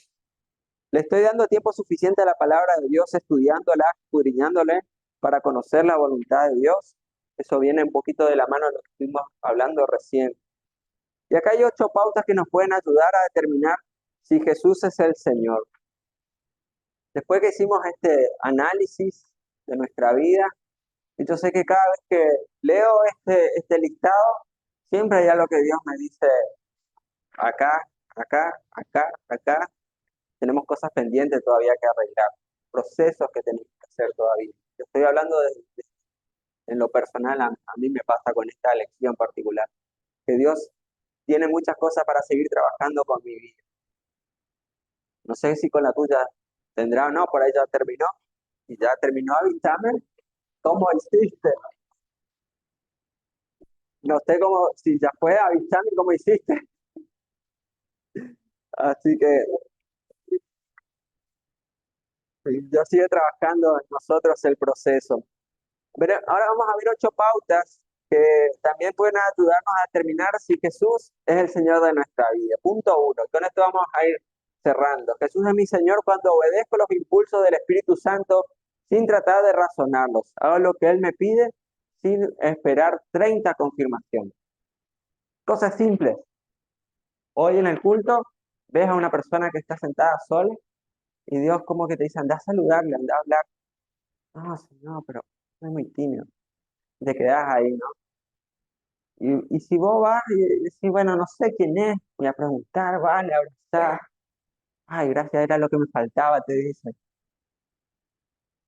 Le estoy dando tiempo suficiente a la palabra de Dios, estudiándola, escudriñándola para conocer la voluntad de Dios. Eso viene un poquito de la mano de lo que estuvimos hablando recién. Y acá hay 8 pautas que nos pueden ayudar a determinar si Jesús es el Señor. Después que hicimos este análisis de nuestra vida, y yo sé que cada vez que leo este listado, siempre hay algo que Dios me dice acá, acá. Tenemos cosas pendientes todavía que arreglar, procesos que tenemos que hacer todavía. Yo estoy hablando en lo personal, a mí me pasa con esta lección particular, que Dios tiene muchas cosas para seguir trabajando con mi vida. No sé si con la tuya tendrá o no, por ahí ya terminó, y ya terminó Avistamer. ¿Cómo hiciste? No sé cómo, si ya fue Avistamer, ¿cómo hiciste? Así que sí, Dios sigue trabajando en nosotros el proceso. Pero ahora vamos a ver 8 pautas que también pueden ayudarnos a determinar si Jesús es el Señor de nuestra vida. Punto 1. Con esto vamos a ir cerrando. Jesús es mi Señor cuando obedezco los impulsos del Espíritu Santo sin tratar de razonarlos. Hago lo que Él me pide sin esperar 30 confirmaciones. Cosas simples. Hoy en el culto ves a una persona que está sentada sola y Dios como que te dice, anda a saludarle, anda a hablar. No, Señor, pero es muy tímido. Y te quedas ahí, ¿no? Y si vos vas y decís, bueno, no sé quién es, voy a preguntar, vale, abrazar. Ay, gracias, era lo que me faltaba, te dice.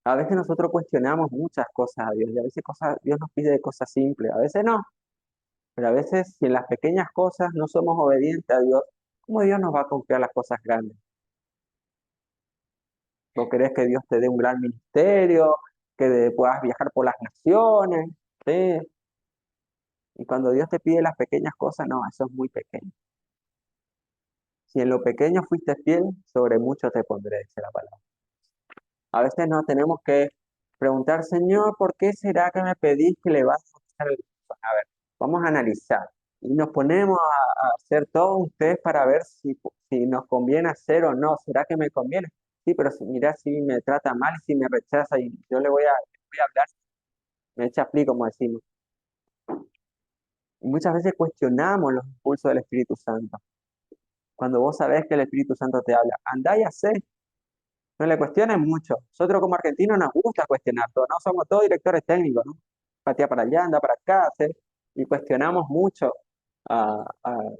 A veces nosotros cuestionamos muchas cosas a Dios, y a veces Dios nos pide cosas simples, a veces no, pero a veces si en las pequeñas cosas no somos obedientes a Dios, ¿cómo Dios nos va a confiar las cosas grandes? ¿O querés que Dios te dé un gran ministerio, que puedas viajar por las naciones? ¿Sí? Y cuando Dios te pide las pequeñas cosas, no, eso es muy pequeño. Si en lo pequeño fuiste fiel, sobre mucho te pondré, dice la palabra. A veces nos tenemos que preguntar, Señor, ¿por qué será que me pedís que le vas a hacer el corazón? A ver, vamos a analizar. Y nos ponemos a hacer todo un test para ver si nos conviene hacer o no. ¿Será que me conviene? Sí, pero mira si me trata mal y si me rechaza y yo le voy a hablar, me echa pli, como decimos. Y muchas veces cuestionamos los impulsos del Espíritu Santo. Cuando vos sabés que el Espíritu Santo te habla, andá y hacé. No le cuestionen mucho. Nosotros como argentinos nos gusta cuestionar todo, ¿no? Somos todos directores técnicos, ¿no? Patea para allá, anda para acá, hacer, y cuestionamos mucho a, a-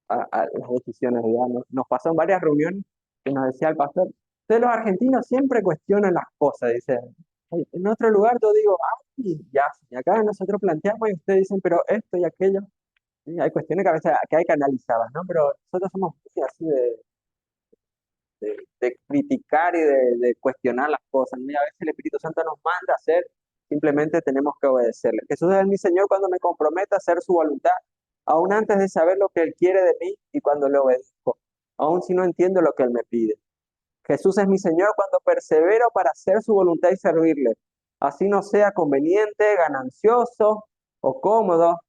a las decisiones, digamos. Nos pasó en varias reuniones que nos decía el pastor, ustedes los argentinos siempre cuestionan las cosas, dice. En otro lugar yo digo, y ya, y acá nosotros planteamos y ustedes dicen, pero esto y aquello. Y hay cuestiones que a veces que hay que analizarlas, ¿no? Pero nosotros somos muy así de criticar y de cuestionar las cosas, ¿no? Y a veces el Espíritu Santo nos manda a hacer, simplemente tenemos que obedecerle. Jesús es mi Señor cuando me comprometo a hacer su voluntad, aún antes de saber lo que Él quiere de mí y cuando le obedezco, aún si no entiendo lo que Él me pide. Jesús es mi Señor cuando persevero para hacer su voluntad y servirle, así no sea conveniente, ganancioso o cómodo,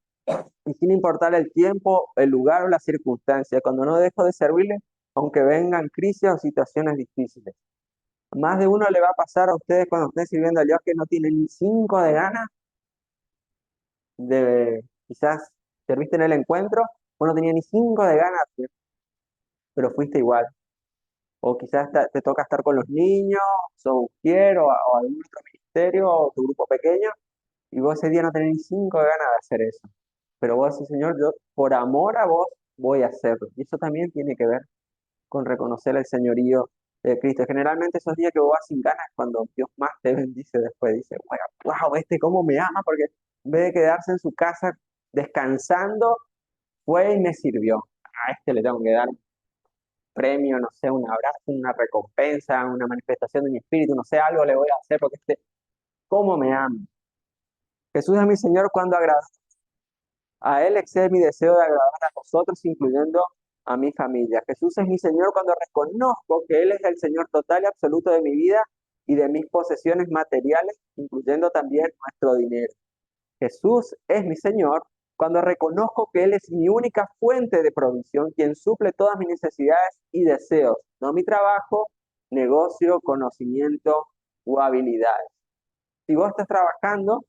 y sin importar el tiempo, el lugar o la circunstancia, cuando no dejo de servirle, aunque vengan crisis o situaciones difíciles. Más de uno le va a pasar a ustedes cuando estén sirviendo a Dios que no tienen ni cinco de ganas de quizás serviste en el encuentro, o no tenía ni cinco de ganas, pero fuiste igual. O quizás te toca estar con los niños, o quiero, o algún otro ministerio, o tu grupo pequeño, y vos ese día no tenés ni cinco de ganas de hacer eso. Pero vos decís, Señor, yo por amor a vos voy a hacerlo. Y eso también tiene que ver con reconocer el señorío de Cristo. Generalmente esos días que vos vas sin ganas, cuando Dios más te bendice después, dice, wow, este cómo me ama, porque en vez de quedarse en su casa descansando, fue y me sirvió. A este le tengo que dar un premio, no sé, un abrazo, una recompensa, una manifestación de mi espíritu, no sé, algo le voy a hacer porque este, cómo me ama. Jesús es mi Señor cuando agrada. A Él excede mi deseo de agradar a vosotros, incluyendo a mi familia. Jesús es mi Señor cuando reconozco que Él es el Señor total y absoluto de mi vida y de mis posesiones materiales, incluyendo también nuestro dinero. Jesús es mi Señor cuando reconozco que Él es mi única fuente de provisión, quien suple todas mis necesidades y deseos, no mi trabajo, negocio, conocimiento o habilidades. Si vos estás trabajando,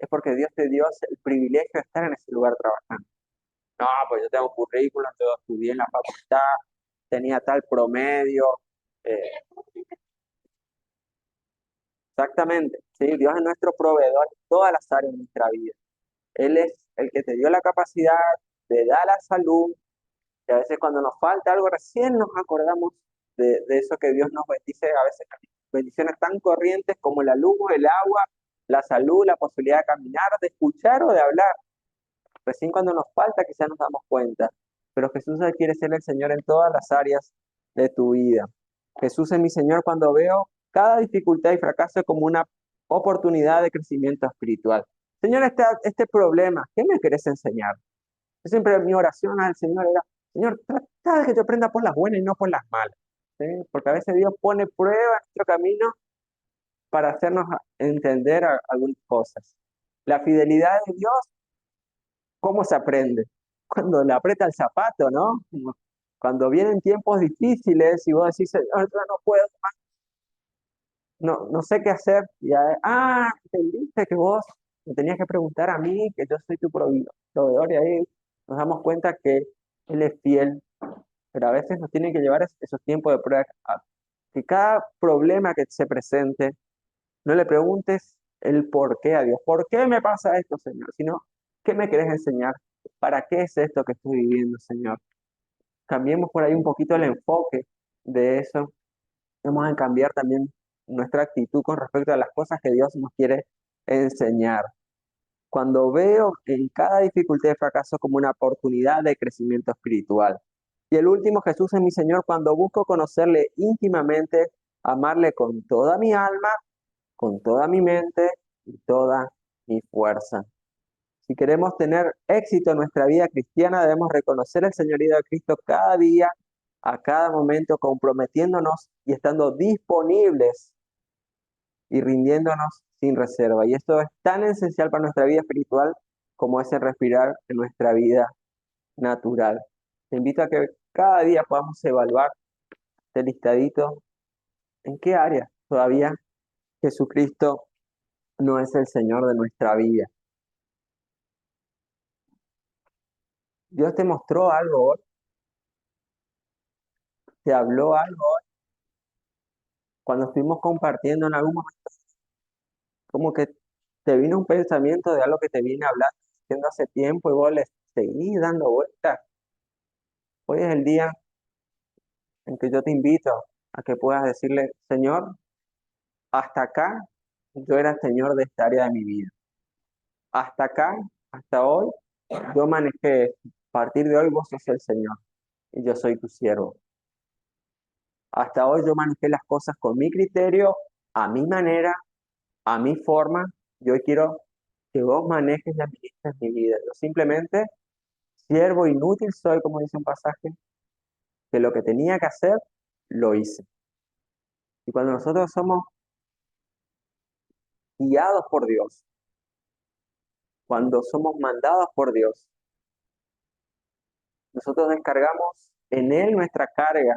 es porque Dios te dio el privilegio de estar en ese lugar trabajando. No, pues yo tengo currículum, yo estudié en la facultad, tenía tal promedio. eh, Exactamente, sí, Dios es nuestro proveedor en todas las áreas de nuestra vida. Él es el que te dio la capacidad, te da la salud, y a veces cuando nos falta algo, recién nos acordamos de eso que Dios nos bendice, a veces bendiciones tan corrientes como la luz, el agua, la salud, la posibilidad de caminar, de escuchar o de hablar. Recién cuando nos falta quizás nos damos cuenta, pero Jesús quiere ser el Señor en todas las áreas de tu vida. Jesús es mi Señor cuando veo cada dificultad y fracaso como una oportunidad de crecimiento espiritual. Señor, este problema, ¿qué me querés enseñar? Yo siempre mi oración al Señor era, Señor, trata de que yo aprenda por las buenas y no por las malas. ¿Sí? Porque a veces Dios pone prueba en nuestro camino para hacernos entender algunas cosas. La fidelidad de Dios, ¿cómo se aprende? Cuando le aprieta el zapato, ¿no? Cuando vienen tiempos difíciles y vos decís, "Señor, yo no puedo más, no sé qué hacer". Y entendiste que vos me tenías que preguntar a mí, que yo soy tu proveedor, y ahí nos damos cuenta que Él es fiel, pero a veces nos tienen que llevar esos tiempos de prueba. Que cada problema que se presente, no le preguntes el por qué a Dios. ¿Por qué me pasa esto, Señor? Sino, ¿qué me querés enseñar? ¿Para qué es esto que estoy viviendo, Señor? Cambiemos por ahí un poquito el enfoque de eso. Vamos a cambiar también nuestra actitud con respecto a las cosas que Dios nos quiere enseñar. Cuando veo en cada dificultad y fracaso como una oportunidad de crecimiento espiritual. Y el último, Jesús es mi Señor, cuando busco conocerle íntimamente, amarle con toda mi alma, con toda mi mente y toda mi fuerza. Si queremos tener éxito en nuestra vida cristiana, debemos reconocer el señorío de Cristo cada día, a cada momento, comprometiéndonos y estando disponibles y rindiéndonos sin reserva. Y esto es tan esencial para nuestra vida espiritual como es el respirar en nuestra vida natural. Te invito a que cada día podamos evaluar este listadito en qué área todavía Jesucristo no es el Señor de nuestra vida. Dios te mostró algo hoy, te habló algo hoy, cuando estuvimos compartiendo en algún momento, como que te vino un pensamiento de algo que te viene hablando, diciendo hace tiempo y vos le seguís dando vueltas. Hoy es el día en que yo te invito a que puedas decirle, Señor, hasta acá yo era el Señor de esta área de mi vida. Hasta acá, hasta hoy, yo manejé esto. A partir de hoy vos sos el Señor y yo soy tu siervo. Hasta hoy yo manejé las cosas con mi criterio, a mi manera, a mi forma. Yo hoy quiero que vos manejes y administres mi vida. Yo simplemente, siervo inútil soy, como dice un pasaje, que lo que tenía que hacer, lo hice. Y cuando nosotros somos guiados por Dios, cuando somos mandados por Dios, nosotros descargamos en Él nuestra carga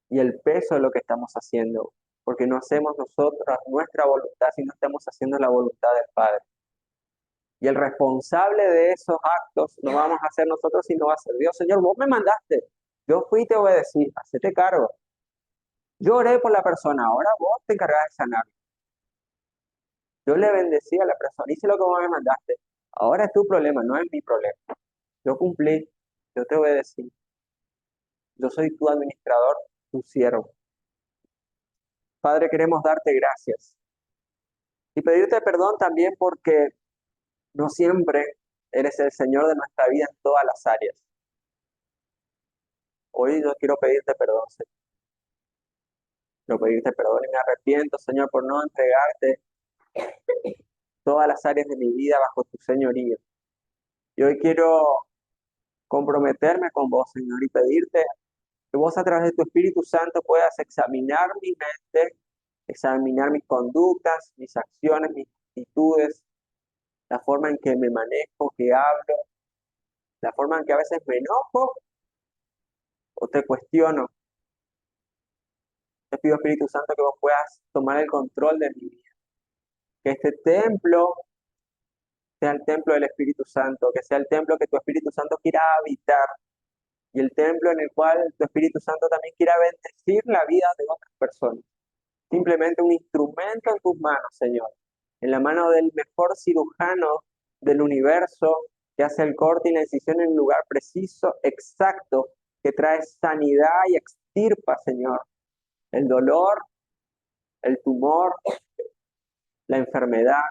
y el peso de lo que estamos haciendo, porque no hacemos nosotros nuestra voluntad, sino estamos haciendo la voluntad del Padre. Y el responsable de esos actos no vamos a ser nosotros, sino va a ser Dios. Señor, vos me mandaste, yo fui y te obedecí, hacete cargo. Yo oré por la persona, ahora vos te encargás de sanar. Yo le bendecí a la persona, hice lo que vos me mandaste. Ahora es tu problema, no es mi problema. Yo cumplí, yo te obedecí. Yo soy tu administrador, tu siervo. Padre, queremos darte gracias y pedirte perdón también porque no siempre eres el Señor de nuestra vida en todas las áreas. Hoy yo quiero pedirte perdón, Señor. Quiero pedirte perdón y me arrepiento, Señor, por no entregarte todas las áreas de mi vida bajo tu señorío. Y hoy quiero comprometerme con vos, Señor, y pedirte que vos a través de tu Espíritu Santo puedas examinar mi mente, examinar mis conductas, mis acciones, mis actitudes, la forma en que me manejo, que hablo, la forma en que a veces me enojo o te cuestiono. Te pido, Espíritu Santo, que vos puedas tomar el control de mi vida. Que este templo sea el templo del Espíritu Santo, que sea el templo que tu Espíritu Santo quiera habitar y el templo en el cual tu Espíritu Santo también quiera bendecir la vida de otras personas. Simplemente un instrumento en tus manos, Señor, en la mano del mejor cirujano del universo que hace el corte y la incisión en el lugar preciso, exacto, que trae sanidad y extirpa, Señor, el dolor, el tumor, la enfermedad,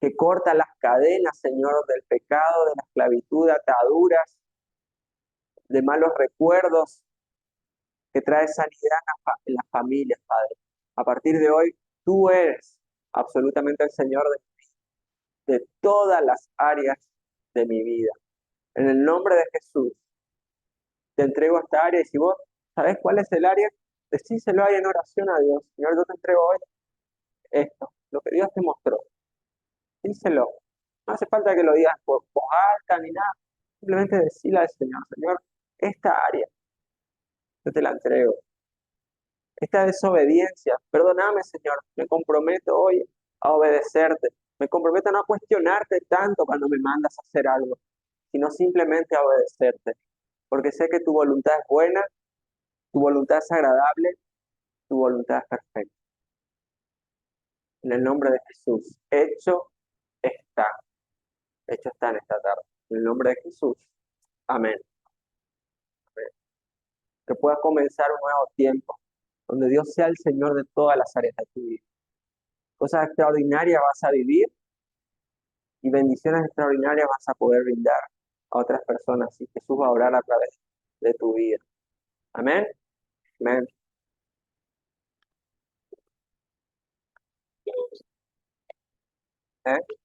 que corta las cadenas, Señor, del pecado, de la esclavitud, de ataduras, de malos recuerdos, que trae sanidad en las familias, Padre. A partir de hoy, tú eres absolutamente el Señor de todas las áreas de mi vida. En el nombre de Jesús, te entrego esta área y si vos sabés cuál es el área, decíselo ahí en oración a Dios. Señor, yo te entrego hoy esto, lo que Dios te mostró. Díselo. No hace falta que lo digas por voz alta ni nada. Simplemente decíle al Señor, Señor, esta área, yo te la entrego. Esta desobediencia, perdóname, Señor, me comprometo hoy a obedecerte. Me comprometo a no cuestionarte tanto cuando me mandas a hacer algo, sino simplemente a obedecerte. Porque sé que tu voluntad es buena, tu voluntad es agradable, tu voluntad es perfecta. En el nombre de Jesús, está, hecho está en esta tarde. En el nombre de Jesús, amén. Que puedas comenzar un nuevo tiempo, donde Dios sea el Señor de todas las áreas de tu vida. Cosas extraordinarias vas a vivir y bendiciones extraordinarias vas a poder brindar a otras personas. Y Jesús va a orar a través de tu vida. Amén. Amén. ¿Eh?